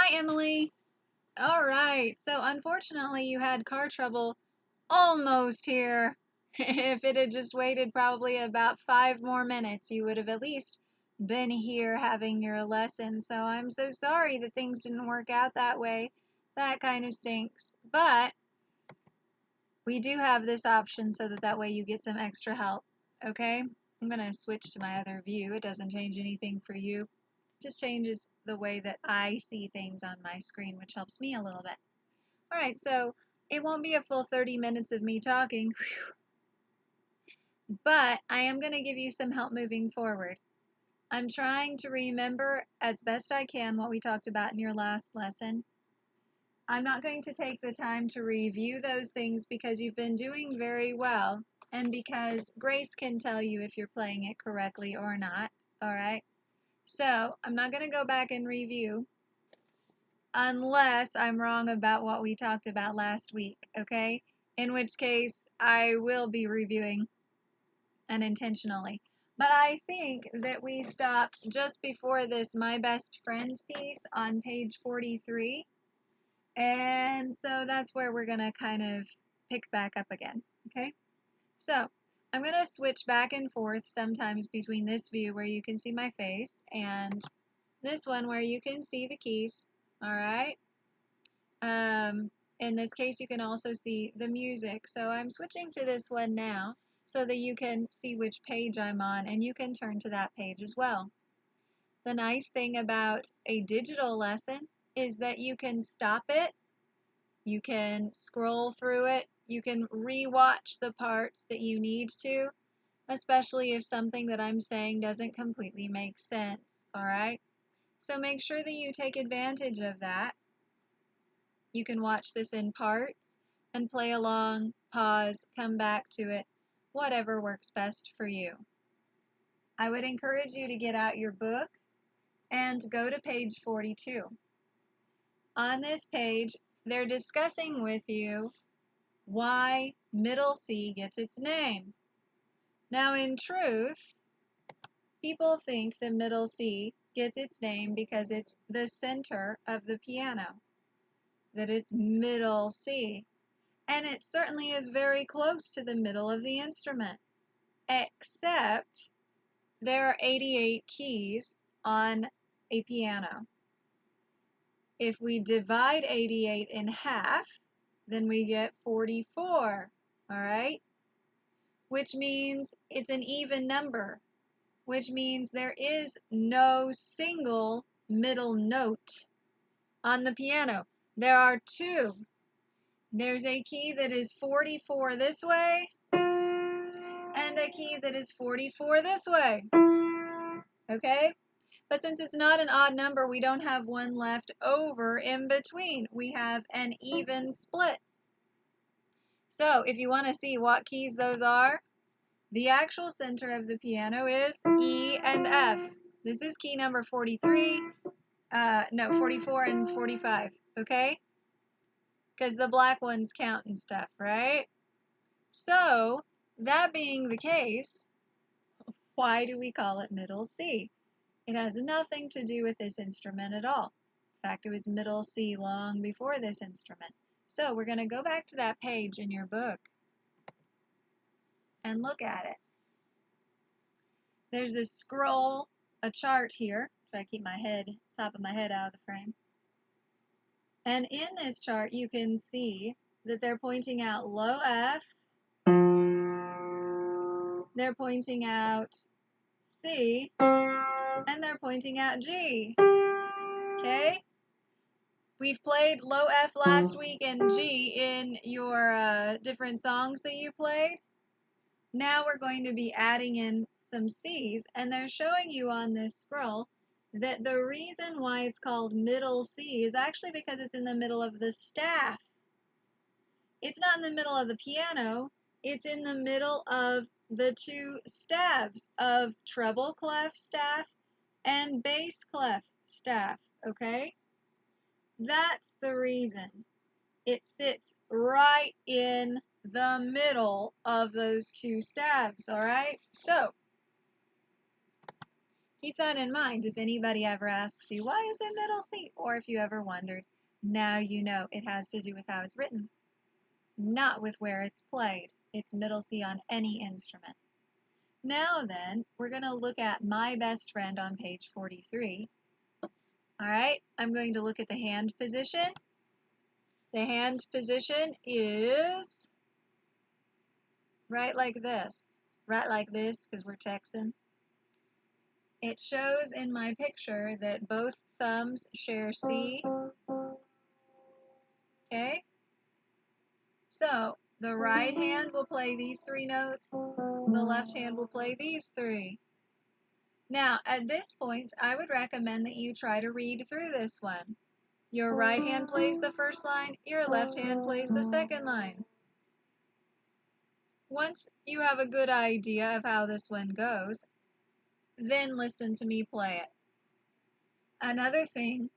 Hi, Emily. All right, so unfortunately you had car trouble almost here. If it had just waited probably about 5 more minutes, you would have at least been here having your lesson. So I'm so sorry that things didn't work out that way. That kind of stinks. But we do have this option so that way you get some extra help. Okay? I'm going to switch to my other view. It doesn't change anything for you. Just changes the way that I see things on my screen, which helps me a little bit. All right, so it won't be a full 30 minutes of me talking, but I am going to give you some help moving forward. I'm trying to remember as best I can what we talked about in your last lesson. I'm not going to take the time to review those things because you've been doing very well and because Grace can tell you if you're playing it correctly or not, all right? So I'm not going to go back and review unless I'm wrong about what we talked about last week, okay? In which case I will be reviewing unintentionally. But I think that we stopped just before this My Best Friend piece on page 43. And so that's where we're going to kind of pick back up again, okay? So I'm going to switch back and forth sometimes between this view where you can see my face and this one where you can see the keys, all right? In this case, you can also see the music. So I'm switching to this one now so that you can see which page I'm on and you can turn to that page as well. The nice thing about a digital lesson is that you can stop it, you can scroll through it, you can re-watch the parts that you need to, especially if something that I'm saying doesn't completely make sense, all right? So make sure that you take advantage of that. You can watch this in parts and play along, pause, come back to it, whatever works best for you. I would encourage you to get out your book and go to page 42. On this page, they're discussing with you why middle C gets its name. Now, in truth, people think the middle C gets its name because it's the center of the piano, that it's middle C. And it certainly is very close to the middle of the instrument, except there are 88 keys on a piano. If we divide 88 in half, then we get 44, all right? Which means it's an even number, which means there is no single middle note on the piano. There are two. There's a key that is 44 this way, and a key that is 44 this way, okay? But since it's not an odd number, we don't have one left over in between. We have an even split. So if you want to see what keys those are, the actual center of the piano is E and F. This is key number 43, 44 and 45, okay? Because the black ones count and stuff, right? So, that being the case, why do we call it middle C? It has nothing to do with this instrument at all. In fact, it was middle C long before this instrument. So we're going to go back to that page in your book and look at it. There's this scroll, a chart here. Try to keep my top of my head out of the frame. And in this chart, you can see that they're pointing out low F, they're pointing out C, and they're pointing out G. Okay? We've played low F last week and G in your different songs that you played. Now we're going to be adding in some C's, and they're showing you on this scroll that the reason why it's called middle C is actually because it's in the middle of the staff. It's not in the middle of the piano, it's in the middle of the two staves of treble clef staff and bass clef staff, okay? That's the reason. It sits right in the middle of those two staves, all right? So, Keep that in mind if anybody ever asks you, why is it middle C? Or if you ever wondered, now you know it has to do with how it's written, not with where it's played. It's middle C on any instrument. Now then, we're going to look at My Best Friend on page 43. All right, I'm going to look at the hand position. The hand position is right like this. Right like this, because we're texting. It shows in my picture that both thumbs share C. Okay? So, the right hand will play these 3 notes. The left hand will play these 3. Now, at this point, I would recommend that you try to read through this one. Your right hand plays the first line, your left hand plays the second line. Once you have a good idea of how this one goes, then listen to me play it. Another thing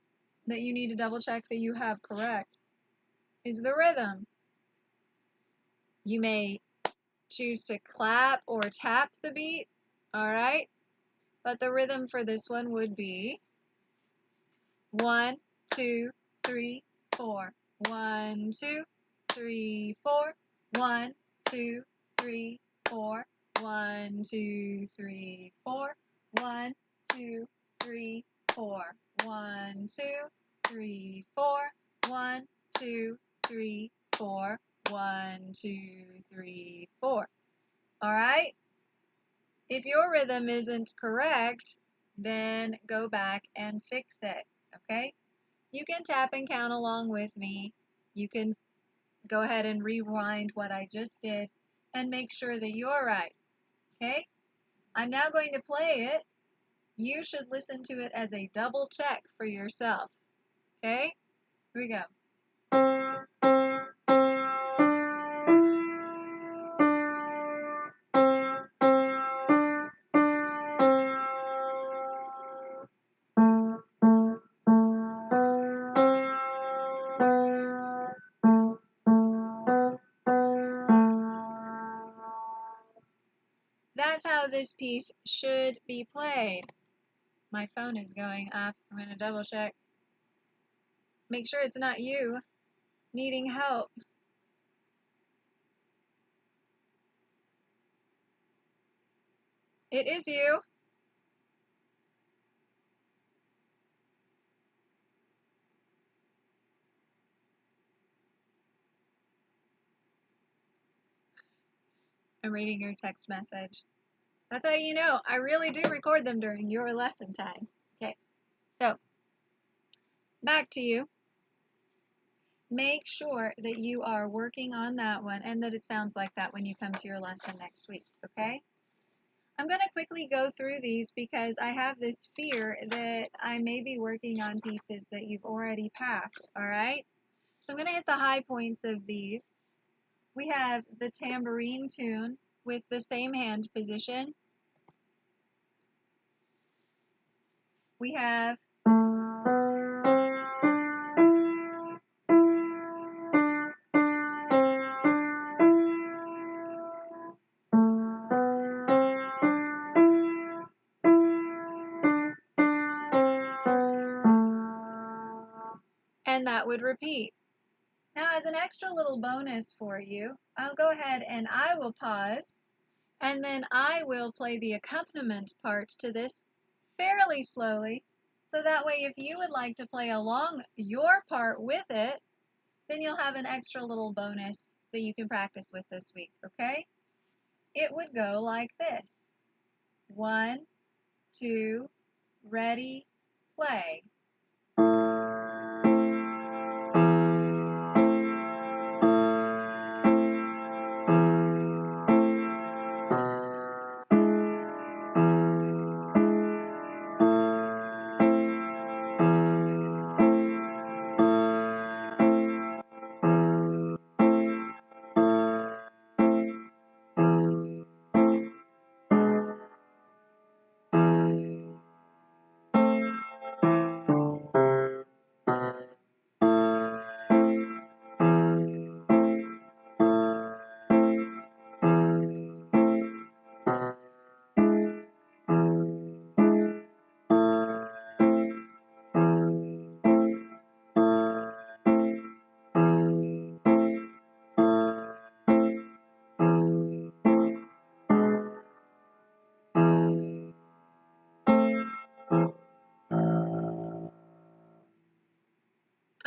that you need to double check that you have correct is the rhythm. You may choose to clap or tap the beat, all right? But the rhythm for this one would be 1, 2, 3, 4. 1, 2, 3, 4. 1, 2, 3, 4. 1, 2, 3, 4. 1, 2, 3, 4. 1, 2, 3, 4. 1, 2, 3, 4. 1, 2, 3, 4. All right? If your rhythm isn't correct, then go back and fix it, okay? You can tap and count along with me. You can go ahead and rewind what I just did and make sure that you're right, okay? I'm now going to play it. You should listen to it as a double check for yourself, okay? Here we go. That's how this piece should be played. My phone is going off. I'm going to double check. Make sure it's not you needing help. It is you. I'm reading your text message. That's how you know. I really do record them during your lesson time. Okay, so back to you. Make sure that you are working on that one and that it sounds like that when you come to your lesson next week, okay? I'm going to quickly go through these because I have this fear that I may be working on pieces that you've already passed, all right? So I'm going to hit the high points of these. We have the tambourine tune with the same hand position. We have and that would repeat. Now, as an extra little bonus for you, I'll go ahead and I will pause, and then I will play the accompaniment parts to this fairly slowly, so that way if you would like to play along your part with it, then you'll have an extra little bonus that you can practice with this week, okay? It would go like this. 1, 2, ready, play.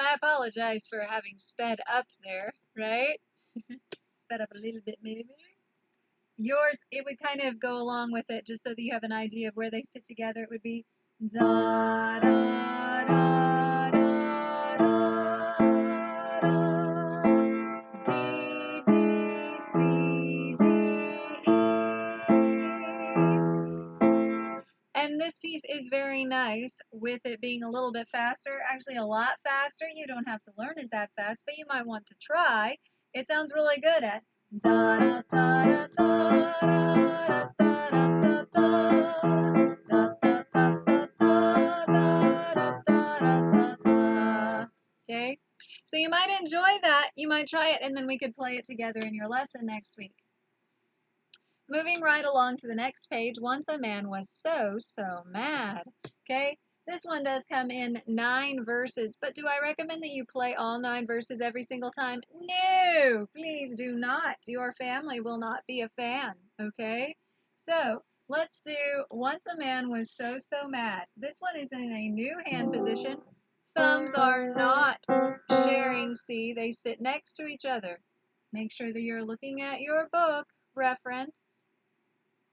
I apologize for having sped up there, right? Sped up a little bit maybe. Yours, it would kind of go along with it just so that you have an idea of where they sit together. It would be da da da da da da D D C D E. And this piece is very nice with it being a little bit faster, actually a lot faster. You don't have to learn it that fast, but you might want to try. It sounds really good at da da da da da da da da da da. Okay, so you might enjoy that. You might try it, and then we could play it together in your lesson next week. Moving right along to the next page, once a man was so mad. Okay, this one does come in 9 verses, but do I recommend that you play all 9 verses every single time? No, please do not. Your family will not be a fan, okay? So let's do once a man was so mad. This one is in a new hand position. Thumbs are not sharing, see, they sit next to each other. Make sure that you're looking at your book reference.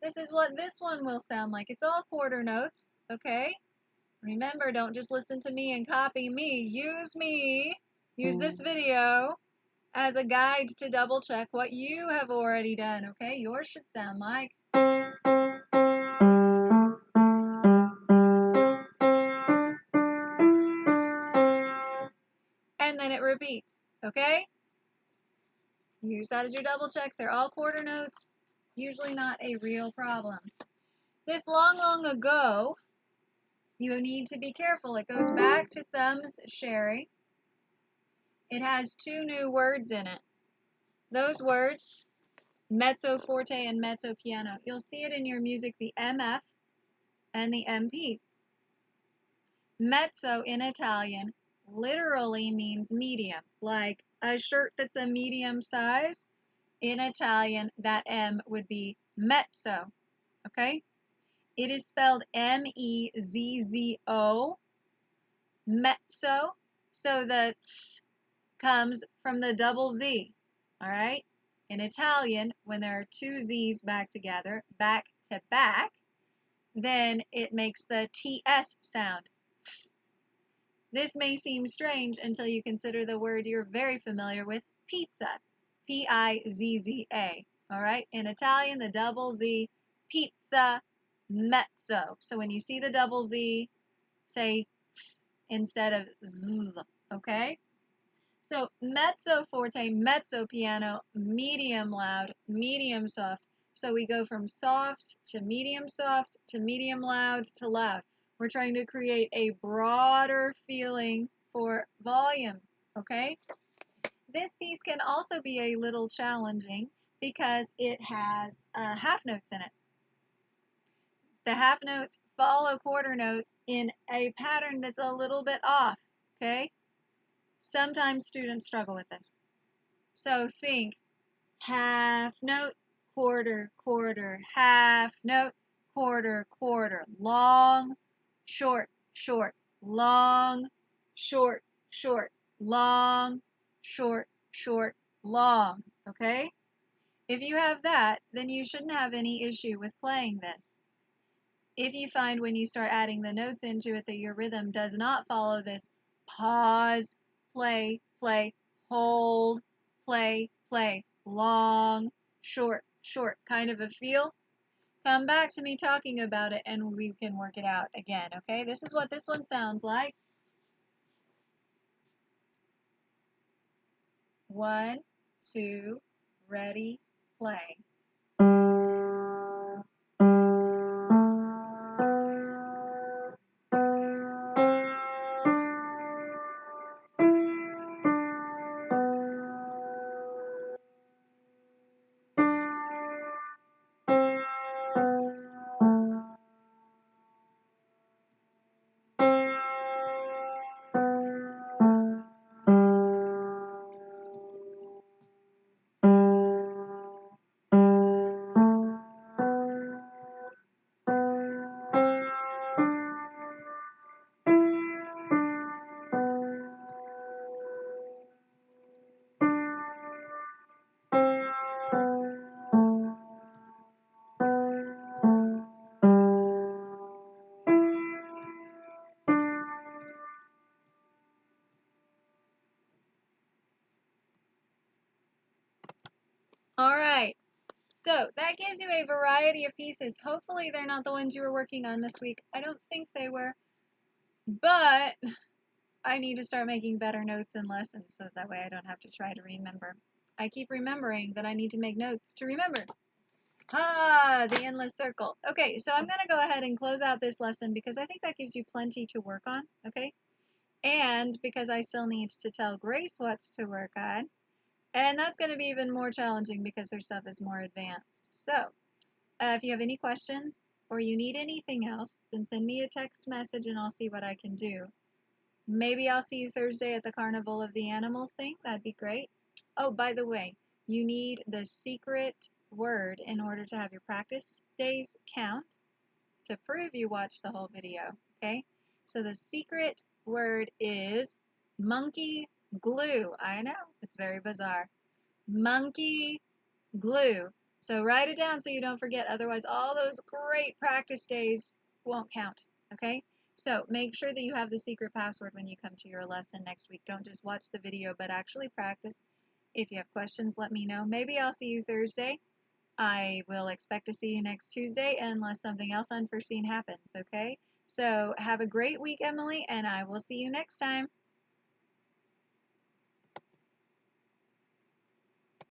This is what this one will sound like. It's all quarter notes, okay? Remember, don't just listen to me and copy me. Use this video as a guide to double check what you have already done, okay? Yours should sound like. And then it repeats, okay? Use that as your double check. They're all quarter notes. Usually not a real problem. This long ago, you need to be careful. It goes back to thumbs sharing. It has 2 new words in it. Those words, mezzo forte and mezzo piano. You'll see it in your music, the MF and the MP. Mezzo in Italian literally means medium, like a shirt that's a medium size. In Italian, that M would be mezzo, okay? It is spelled M-E-Z-Z-O, mezzo, so the t's comes from the double Z, all right? In Italian, when there are 2 Z's back together, back to back, then it makes the TS sound. This may seem strange until you consider the word you're very familiar with, pizza, P-I-Z-Z-A, all right? In Italian, the double Z, pizza, mezzo. So when you see the double Z, say instead of z, okay? So mezzo forte, mezzo piano, medium loud, medium soft. So we go from soft to medium loud to loud. We're trying to create a broader feeling for volume, okay? This piece can also be a little challenging because it has half notes in it. The half notes follow quarter notes in a pattern that's a little bit off, okay? Sometimes students struggle with this. So think half note, quarter, quarter, half note, quarter, quarter, long, short, short, long, short, short, long, short, short, long, okay? If you have that, then you shouldn't have any issue with playing this. If you find when you start adding the notes into it that your rhythm does not follow this pause, play, play, hold, play, play, long, short, short kind of a feel, come back to me talking about it and we can work it out again, okay? This is what this one sounds like. 1, 2, ready, play. So that gives you a variety of pieces. Hopefully they're not the ones you were working on this week. I don't think they were, but I need to start making better notes and lessons so that way I don't have to try to remember. I keep remembering that I need to make notes to remember. Ah, the endless circle. Okay, so I'm going to go ahead and close out this lesson because I think that gives you plenty to work on, okay? And because I still need to tell Grace what's to work on. And that's going to be even more challenging because her stuff is more advanced. So, if you have any questions or you need anything else, then send me a text message and I'll see what I can do. Maybe I'll see you Thursday at the Carnival of the Animals thing. That'd be great. Oh, by the way, you need the secret word in order to have your practice days count to prove you watched the whole video, okay? So the secret word is monkey glue. I know, it's very bizarre. Monkey glue. So write it down so you don't forget, otherwise all those great practice days won't count, okay? So make sure that you have the secret password when you come to your lesson next week. Don't just watch the video, but actually practice. If you have questions, let me know. Maybe I'll see you Thursday. I will expect to see you next Tuesday unless something else unforeseen happens, okay? So have a great week, Emily, and I will see you next time.